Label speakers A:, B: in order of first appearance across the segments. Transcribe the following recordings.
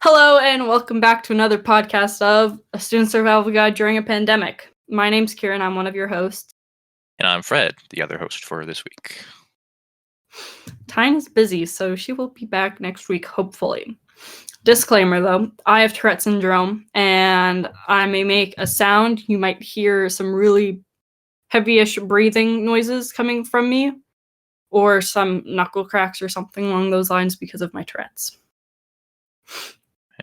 A: Hello and welcome back to another podcast of A Student Survival Guide During a Pandemic. My name's Kieran, I'm one of your hosts.
B: And I'm Fred, the other host for this week.
A: Tyne is busy, so she will be back next week, hopefully. Disclaimer though, I have Tourette syndrome, and I may make a sound. You might hear some really heavy-ish breathing noises coming from me, or some knuckle cracks or something along those lines because of my Tourette's.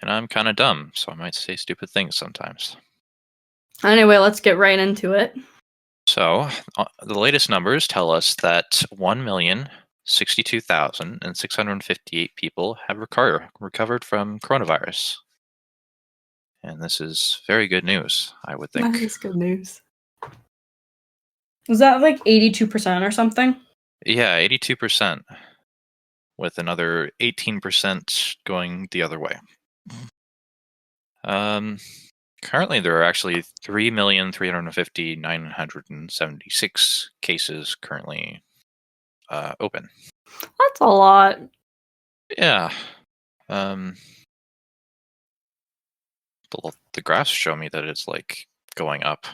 B: And I'm kind of dumb, so I might say stupid things sometimes.
A: Anyway, let's get right into it.
B: So, the latest numbers tell us that 1,062,658 people have recovered from coronavirus. And this is very good news, I would think.
A: That is good news. Is that like 82% or something?
B: Yeah, 82%, with another 18% going the other way. Currently, there are actually 3,350,976 cases currently open.
A: That's a lot.
B: Yeah. The graphs show me that it's like going up.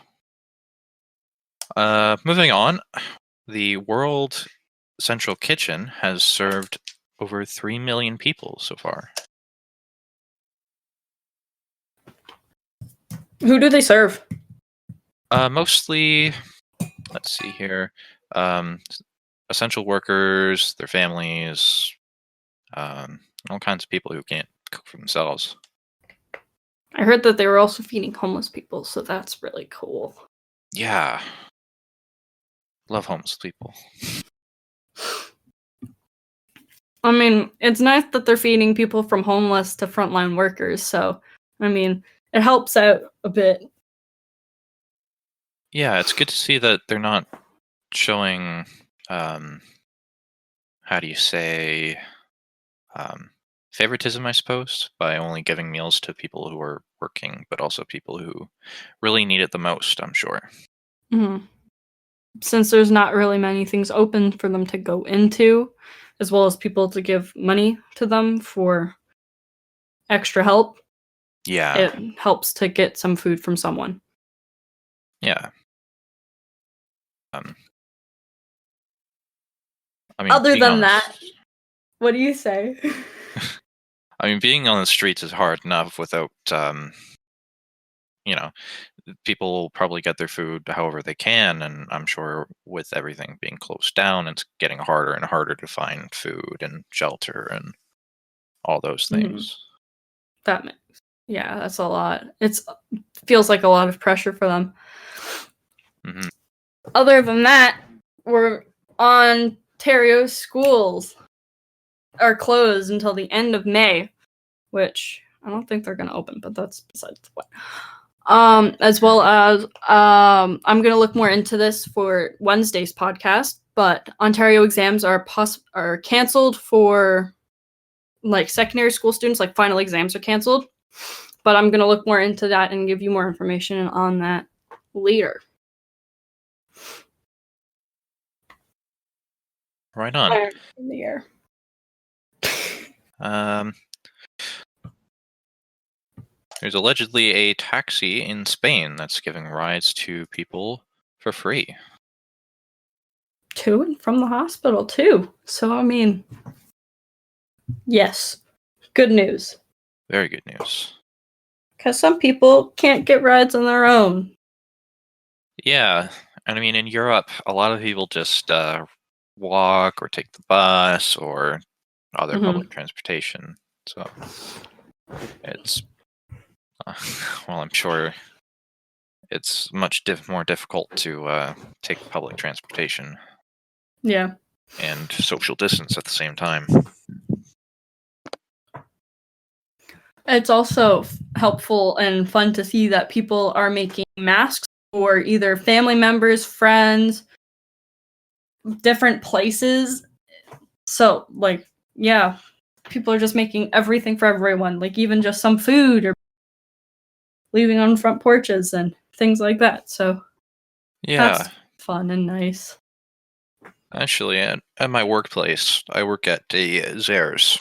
B: Moving on, the World Central Kitchen has served over 3 million people so far.
A: Who do they serve?
B: Mostly, let's see here, essential workers, their families, all kinds of people who can't cook for themselves.
A: I heard that they were also feeding homeless people, so that's really cool.
B: Yeah. Love homeless people.
A: I mean, it's nice that they're feeding people from homeless to frontline workers, so, I mean, it helps out a bit.
B: Yeah, it's good to see that they're not showing, how do you say, favoritism, I suppose, by only giving meals to people who are working, but also people who really need it the most, I'm sure.
A: Mm-hmm. Since there's not really many things open for them to go into, as well as people to give money to them for extra help,
B: Yeah.
A: it helps to get some food from someone.
B: Yeah. I mean,
A: Other than that, what do you say?
B: I mean, being on the streets is hard enough without, people will probably get their food however they can, and I'm sure with everything being closed down, it's getting harder and harder to find food and shelter and all those things.
A: That's a lot. It feels like a lot of pressure for them.
B: Mm-hmm.
A: Other than that, Ontario schools are closed until the end of May, which I don't think they're going to open, but that's besides the point. As well as I'm going to look more into this for Wednesday's podcast, but Ontario exams are canceled for like secondary school students, like final exams are canceled. But I'm going to look more into that and give you more information on that later.
B: Right on.
A: In the air.
B: There's allegedly a taxi in Spain that's giving rides to people for free.
A: To and from the hospital, too. So, I mean, yes. Good news.
B: Very good news.
A: Because some people can't get rides on their own.
B: Yeah, and I mean, in Europe, a lot of people just walk or take the bus or other public transportation. So it's, well, I'm sure it's much more difficult to take public transportation.
A: Yeah.
B: And social distance at the same time.
A: It's also helpful and fun to see that people are making masks for either family members, friends, different places. So, like, yeah, people are just making everything for everyone, like even just some food or leaving on front porches and things like that. So,
B: yeah,
A: that's fun and nice.
B: Actually, at my workplace, I work at a Zehrs,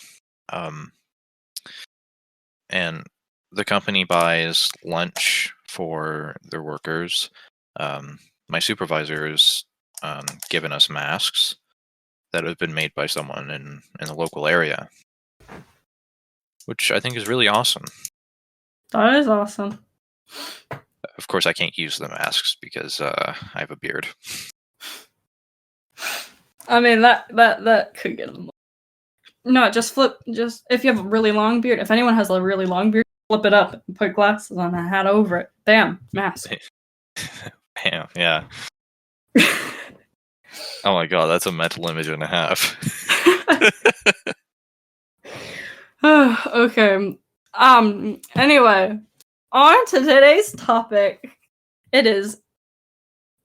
B: and and the company buys lunch for their workers. My supervisor has given us masks that have been made by someone in the local area, which I think is really awesome.
A: That is awesome.
B: Of course, I can't use the masks because I have a beard.
A: I mean, that could get them. No, just if you have a really long beard. If anyone has a really long beard, flip it up and put glasses on and a hat over it. Bam, mask.
B: Bam, yeah. Oh my god, that's a mental image and a half.
A: Okay. Anyway, on to today's topic. It is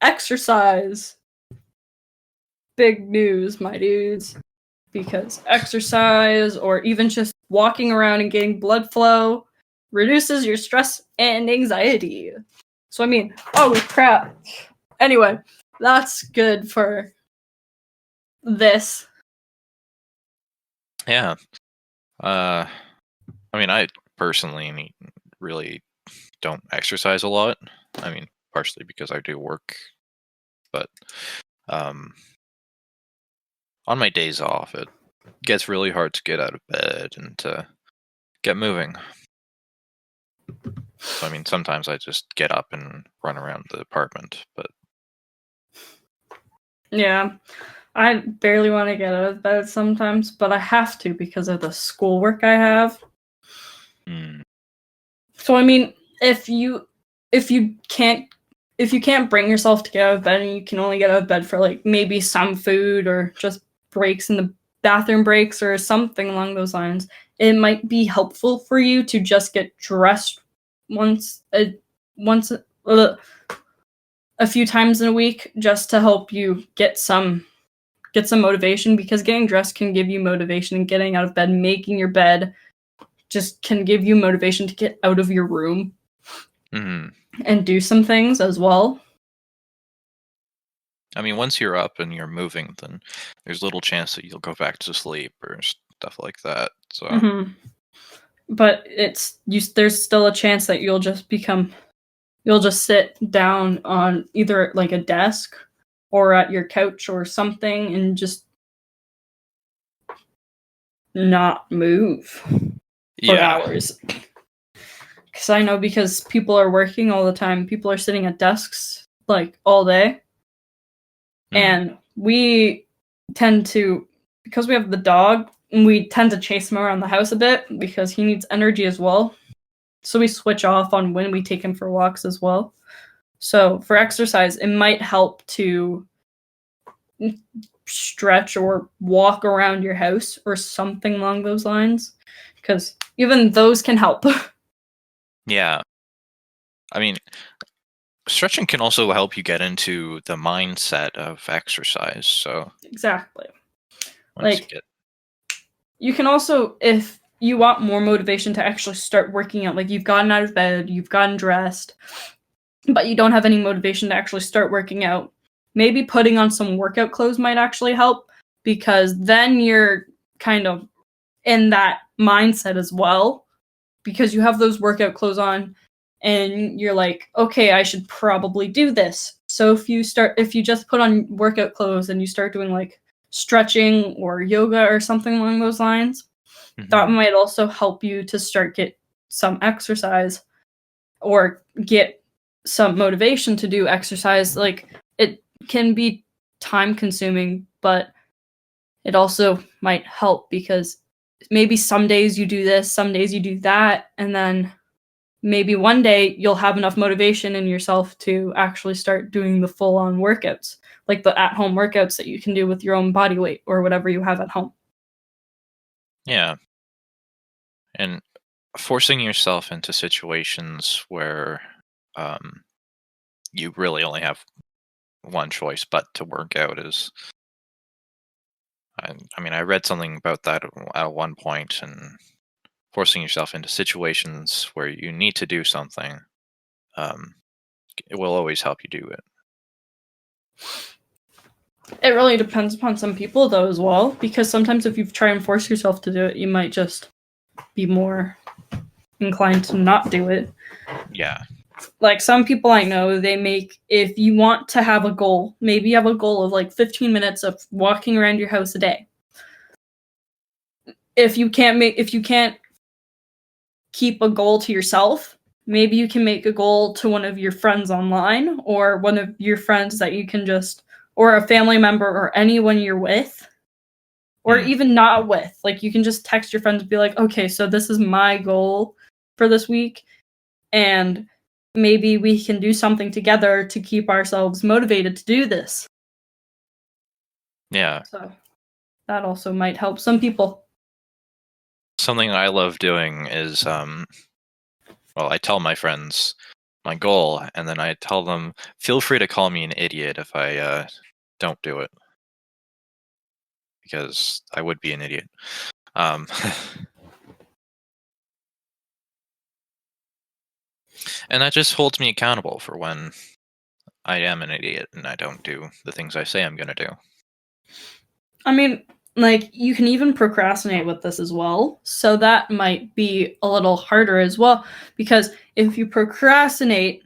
A: exercise. Big news, my dudes. Because exercise or even just walking around and getting blood flow reduces your stress and anxiety. So I mean, oh crap. Anyway, that's good for this.
B: Yeah. I mean, I personally really don't exercise a lot. I mean, partially because I do work, but on my days off, it gets really hard to get out of bed and to get moving. So, I mean, sometimes I just get up and run around the apartment, but...
A: Yeah, I barely want to get out of bed sometimes, but I have to because of the schoolwork I have. So, I mean, if you can't bring yourself to get out of bed and you can only get out of bed for like maybe some food or just breaks in the bathroom breaks or something along those lines, it might be helpful for you to just get dressed a few times in a week just to help you get some motivation, because getting dressed can give you motivation, and getting out of bed, making your bed just can give you motivation to get out of your room and do some things as well.
B: I mean, once you're up and you're moving, then there's little chance that you'll go back to sleep or stuff like that. So,
A: but there's still a chance that you'll just sit down on either like a desk or at your couch or something and just not move for hours. Because I know, because people are working all the time, people are sitting at desks like all day. And we tend to, because we have the dog, we tend to chase him around the house a bit because he needs energy as well. So we switch off on when we take him for walks as well. So for exercise, it might help to stretch or walk around your house or something along those lines, because even those can help.
B: Yeah. I mean, stretching can also help you get into the mindset of exercise. So
A: exactly. You can also, if you want more motivation to actually start working out, like you've gotten out of bed, you've gotten dressed, but you don't have any motivation to actually start working out, maybe putting on some workout clothes might actually help, because then you're kind of in that mindset as well, because you have those workout clothes on and you're like, okay, I should probably do this. So if you just put on workout clothes and you start doing like stretching or yoga or something along those lines, that might also help you to start get some exercise or get some motivation to do exercise. Like, it can be time consuming, but it also might help, because maybe some days you do this, some days you do that, and then maybe one day you'll have enough motivation in yourself to actually start doing the full-on workouts, like the at-home workouts that you can do with your own body weight or whatever you have at home.
B: Yeah. And forcing yourself into situations where you really only have one choice but to work out is... I mean, I read something about that at one point, and forcing yourself into situations where you need to do something, it will always help you do it.
A: It really depends upon some people, though, as well, because sometimes if you try and force yourself to do it, you might just be more inclined to not do it.
B: Yeah.
A: Like some people I know, if you want to have a goal, maybe you have a goal of like 15 minutes of walking around your house a day. If you can't keep a goal to yourself, maybe you can make a goal to one of your friends online, or one of your friends that you can or a family member, or anyone you're with, or even not with. Like you can just text your friends and be like, okay, so this is my goal for this week, and maybe we can do something together to keep ourselves motivated to do this.
B: Yeah.
A: So that also might help some people.
B: Something I love doing is, I tell my friends my goal, and then I tell them, feel free to call me an idiot if I don't do it. Because I would be an idiot. And that just holds me accountable for when I am an idiot and I don't do the things I say I'm going to do.
A: I mean, like, you can even procrastinate with this as well. So that might be a little harder as well. Because if you procrastinate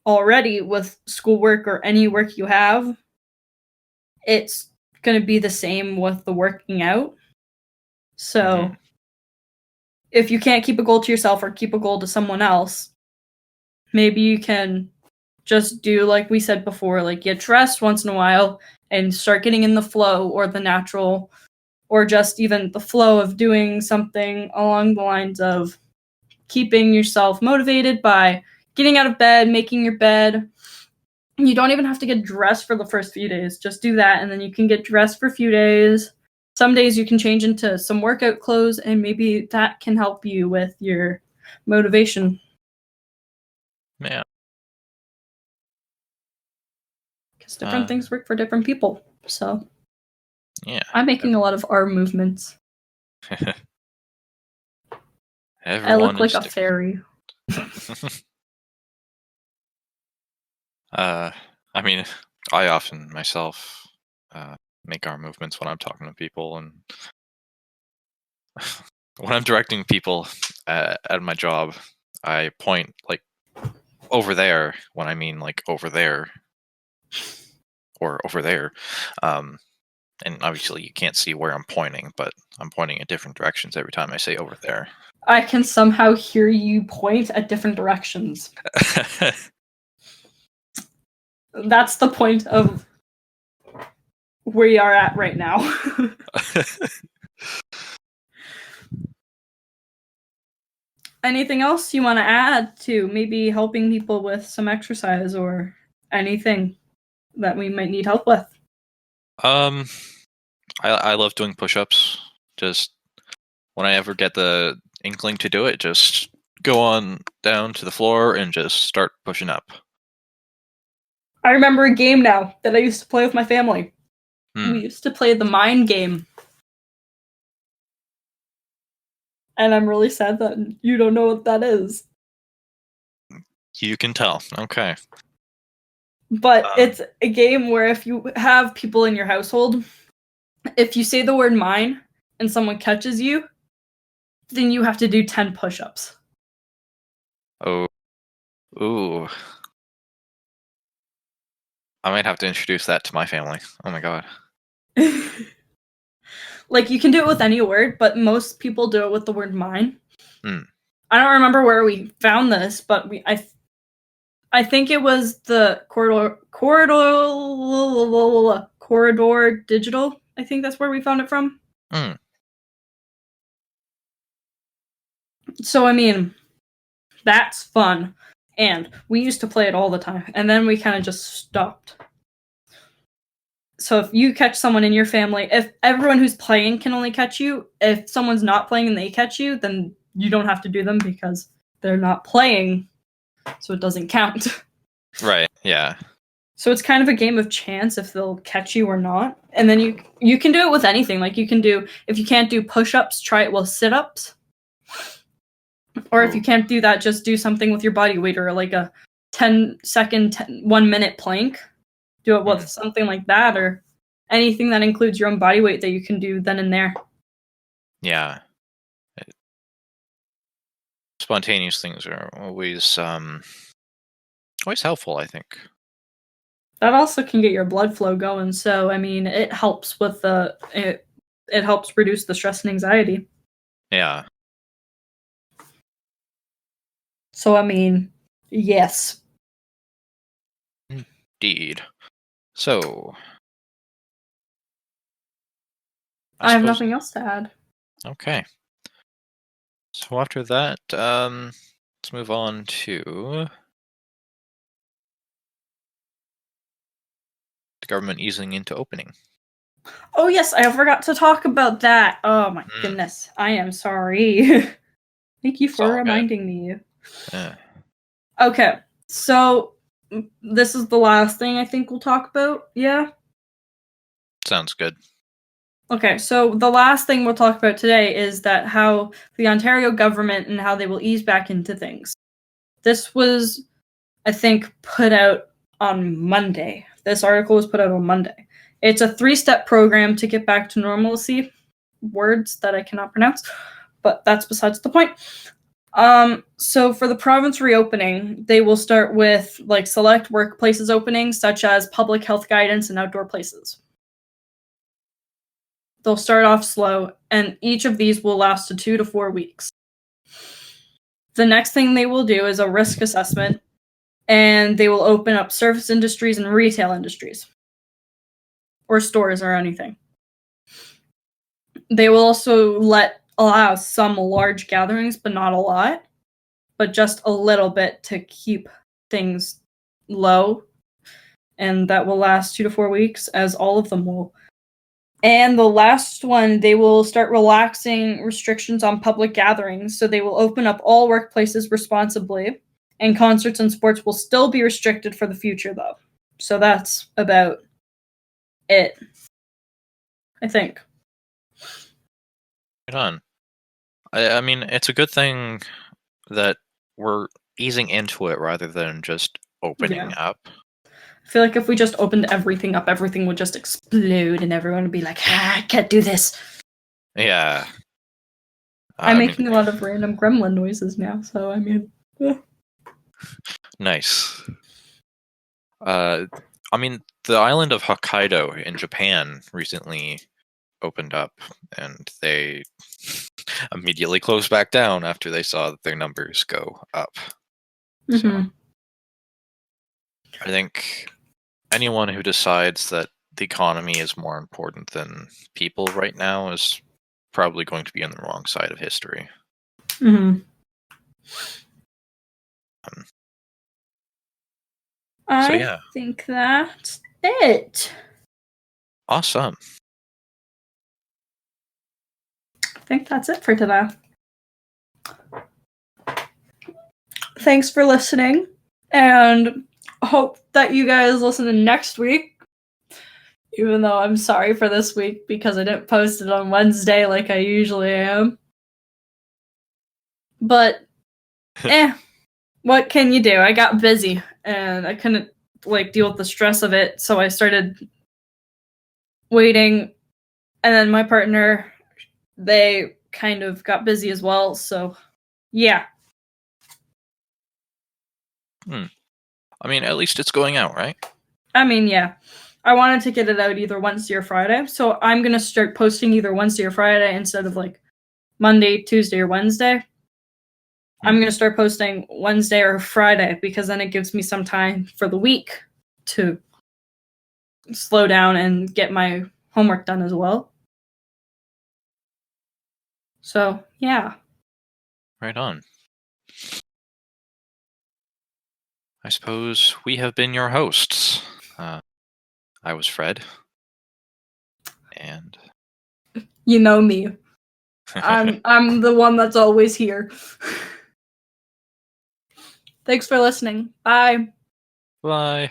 A: already with schoolwork or any work you have, it's going to be the same with the working out. So if you can't keep a goal to yourself or keep a goal to someone else, maybe you can just do, like we said before, like get dressed once in a while and start getting in the flow, or the natural, or just even the flow of doing something along the lines of keeping yourself motivated by getting out of bed, making your bed. You don't even have to get dressed for the first few days. Just do that, and then you can get dressed for a few days. Some days you can change into some workout clothes, and maybe that can help you with your motivation.
B: Yeah.
A: Because different things work for different people. So
B: yeah,
A: I'm making a lot of arm movements. I look like a fairy.
B: I mean, I often myself make arm movements when I'm talking to people, and when I'm directing people at my job, I point like over there when I mean like over there or over there. And obviously you can't see where I'm pointing, but I'm pointing in different directions every time I say over there.
A: I can somehow hear you point at different directions. That's the point of where we are at right now. Anything else you want to add to maybe helping people with some exercise or anything that we might need help with?
B: I love doing push-ups. Just when I ever get the inkling to do it, just go on down to the floor and just start pushing up.
A: I remember a game now that I used to play with my family. We used to play the mind game. And I'm really sad that you don't know what that is.
B: You can tell. Okay.
A: But it's a game where if you have people in your household, if you say the word mine and someone catches you, then you have to do 10 push-ups.
B: Oh. Ooh. I might have to introduce that to my family. Oh my god.
A: Like, you can do it with any word, but most people do it with the word mine.
B: I
A: don't remember where we found this, but I think it was the corridor digital. I think that's where we found it from. So, I mean, that's fun. And we used to play it all the time. And then we kind of just stopped. So if you catch someone in your family, if everyone who's playing can only catch you, if someone's not playing and they catch you, then you don't have to do them because they're not playing. So it doesn't count.
B: Right, yeah.
A: So it's kind of a game of chance if they'll catch you or not. And then you can do it with anything. Like you can do, if you can't do push-ups, try it with sit-ups. Or if you can't do that, just do something with your body weight, or like a 1 minute plank. Do it with something like that, or anything that includes your own body weight that you can do then and there.
B: Yeah. spontaneous things are always helpful, I think.
A: That also can get your blood flow going, so I mean, it helps with it helps reduce the stress and anxiety.
B: Yeah.
A: So I mean, yes.
B: Indeed. So
A: I have
B: suppose
A: nothing else to add.
B: okay. So after that, let's move on to the government easing into opening.
A: Oh yes, I forgot to talk about that. Oh my goodness. I am sorry. Thank you for
B: all good.
A: reminding me.
B: Yeah.
A: Okay. So this is the last thing I think we'll talk about. Yeah.
B: Sounds good.
A: Okay, so the last thing we'll talk about today is that how the Ontario government and how they will ease back into things. This was, I think, put out on Monday. This article was put out on Monday. It's a 3-step program to get back to normalcy. Words that I cannot pronounce, but that's besides the point. So for the province reopening, they will start with like select workplaces openings, such as public health guidance and outdoor places. They'll start off slow, and each of these will last to 2 to 4 weeks. The next thing they will do is a risk assessment, and they will open up service industries and retail industries, or stores or anything. They will also allow some large gatherings, but not a lot, but just a little bit to keep things low, and that will last 2 to 4 weeks, as all of them will. And the last one, they will start relaxing restrictions on public gatherings. So they will open up all workplaces responsibly, and concerts and sports will still be restricted for the future, though. So that's about it, I think.
B: Right on. I mean, it's a good thing that we're easing into it rather than just opening up.
A: I feel like if we just opened everything up, everything would just explode and everyone would be like, I can't do this.
B: Yeah.
A: I'm making a lot of random gremlin noises now, so I mean...
B: Nice. I mean, the island of Hokkaido in Japan recently opened up, and they immediately closed back down after they saw that their numbers go up.
A: Mm-hmm.
B: So I think anyone who decides that the economy is more important than people right now is probably going to be on the wrong side of history.
A: Mm-hmm. I think that's it.
B: Awesome.
A: I think that's it for today. Thanks for listening, and hope that you guys listen next week. Even though I'm sorry for this week because I didn't post it on Wednesday like I usually am. But, what can you do? I got busy, and I couldn't, deal with the stress of it, so I started waiting, and then my partner, they kind of got busy as well, so, yeah.
B: I mean, at least it's going out, right?
A: I mean, yeah. I wanted to get it out either Wednesday or Friday, so I'm going to start posting either Wednesday or Friday instead of, Monday, Tuesday, or Wednesday. I'm going to start posting Wednesday or Friday because then it gives me some time for the week to slow down and get my homework done as well. So, yeah.
B: Right on. I suppose we have been your hosts. I was Fred. And
A: you know me. I'm the one that's always here. Thanks for listening. Bye.
B: Bye.